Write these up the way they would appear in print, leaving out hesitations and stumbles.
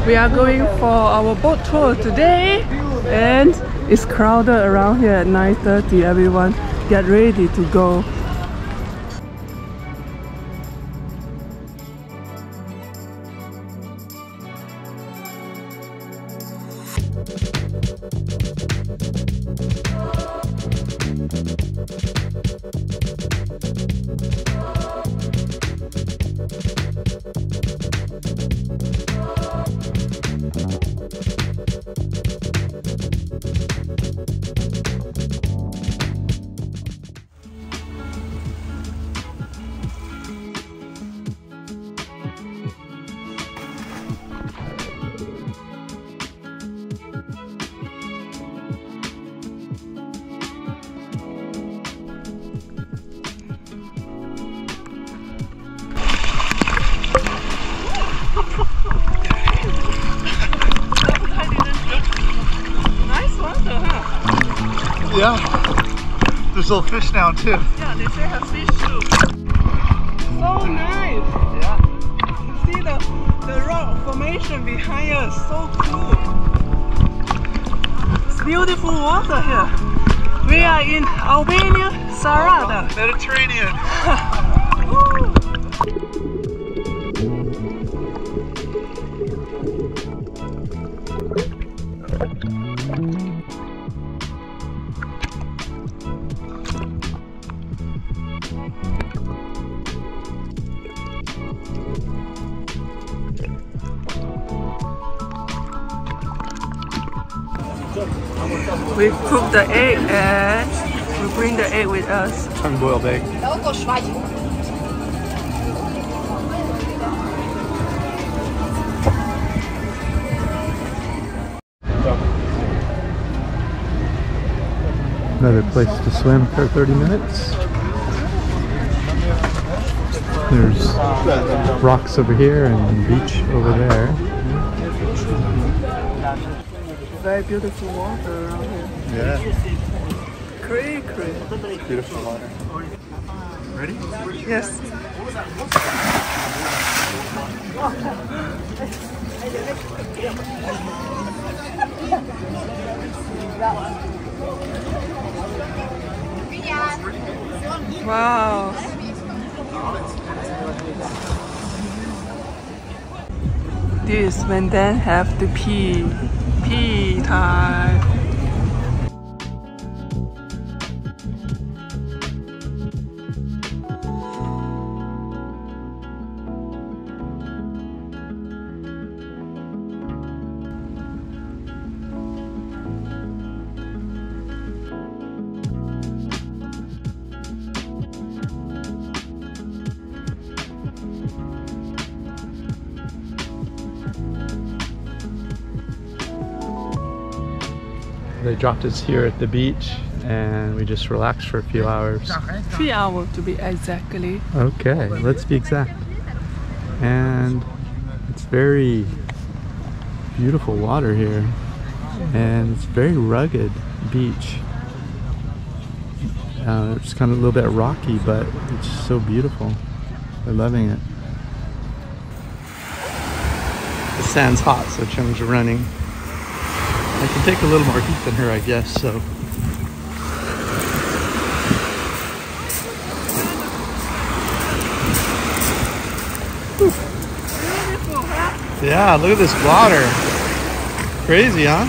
We are going for our boat tour today, and it's crowded around here at 9:30. Everyone get ready to go. Yeah, there's little fish down too. Yeah, they say have fish too. So nice. Yeah. You see the rock formation behind us, so cool. It's beautiful water here. We are in Albania, Saranda. Mediterranean. We cook the egg and we bring the egg with us. Tongue-boiled egg. Another place to swim for 30 minutes. There's rocks over here and beach over there. Very beautiful water around here. Yeah. Clear. Beautiful water. Ready? Yes. Wow. This when then have the pee time. They dropped us here at the beach and we just relaxed for a few hours. 3 hours to be exactly. Okay, let's be exact. And it's very beautiful water here. And it's very rugged beach. It's kind of a little bit rocky, but it's so beautiful. We're loving it. The sand's hot, so Chung's running. I can take a little more heat than her, I guess, so. Beautiful, huh? Yeah, look at this water. Crazy, huh?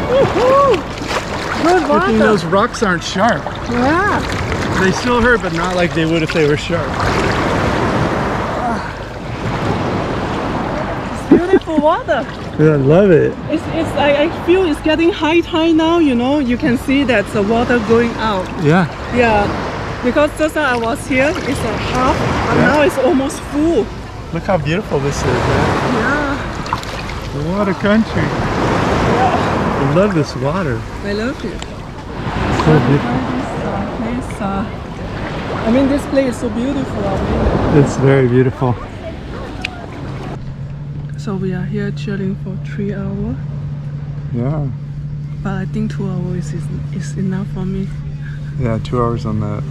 Woohoo! Good water. Those rocks aren't sharp. Yeah. They still hurt, but not like they would if they were sharp. It's beautiful water. Yeah, I love it. I feel it's getting high tide now, you know. You can see that the water going out. Yeah. Yeah. Because just now I was here, it's at half, and now it's almost full. Look how beautiful this is, man. Yeah. The water country. Yeah. I love this water. I love it. So beautiful. I mean, this place is so beautiful. It's very beautiful. So we are here chilling for 3 hours. Yeah. But I think 2 hours is enough for me. Yeah, 2 hours on the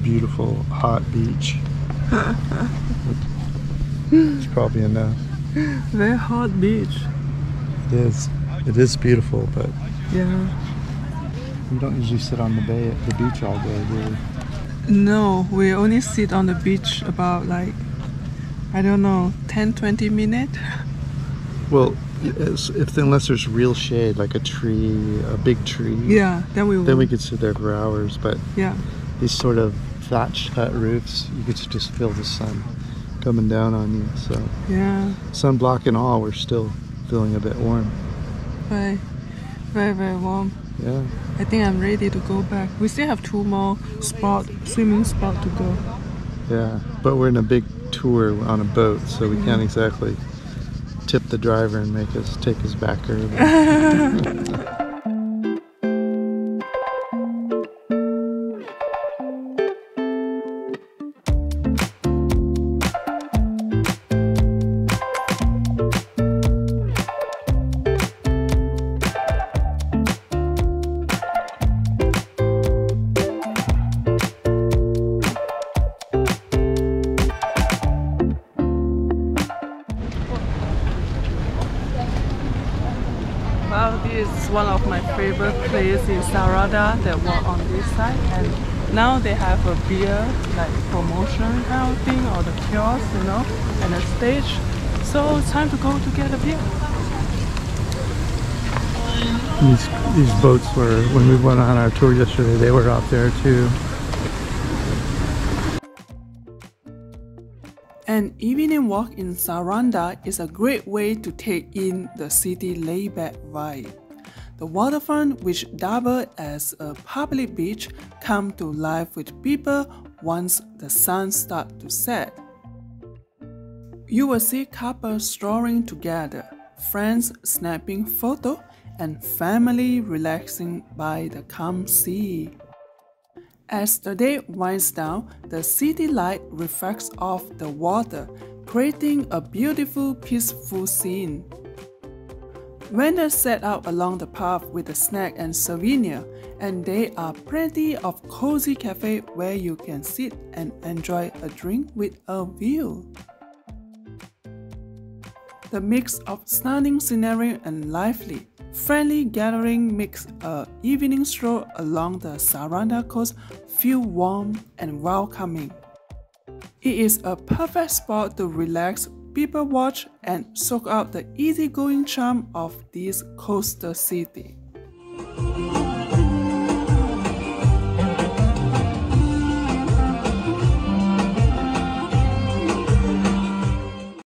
beautiful hot beach. It's probably enough. Very hot beach. It is. It is beautiful, but Yeah. we don't usually sit on the beach all day, really. No, we only sit on the beach about like, I don't know, 10-20 minutes. Well, unless there's real shade, like a tree, a big tree. Yeah, then we could sit there for hours. But yeah. these sort of thatched hut roofs, you could just feel the sun coming down on you. So Yeah. sunblock and all, we're still feeling a bit warm. Very, very, very warm. Yeah. I think I'm ready to go back. We still have 2 more swimming spot to go. Yeah, but we're in a big tour on a boat, so we can't exactly tip the driver and make us take us back early. Well, this is one of my favorite places in Saranda that walk on this side, and now they have a beer like promotion kind of thing, or the kiosk, you know, and a stage. So it's time to go to get a beer. These boats were, when we went on our tour yesterday, they were out there too. An evening walk in Saranda is a great way to take in the city laid-back vibe. The waterfront, which doubled as a public beach, come to life with people once the sun starts to set. You will see couples strolling together, friends snapping photos, and family relaxing by the calm sea. As the day winds down, the city light reflects off the water, creating a beautiful, peaceful scene. Vendors set out along the path with a snack and souvenir, and there are plenty of cozy cafes where you can sit and enjoy a drink with a view. The mix of stunning scenery and lively, friendly gathering makes an evening stroll along the Saranda coast feel warm and welcoming. It is a perfect spot to relax, people watch, and soak up the easygoing charm of this coastal city.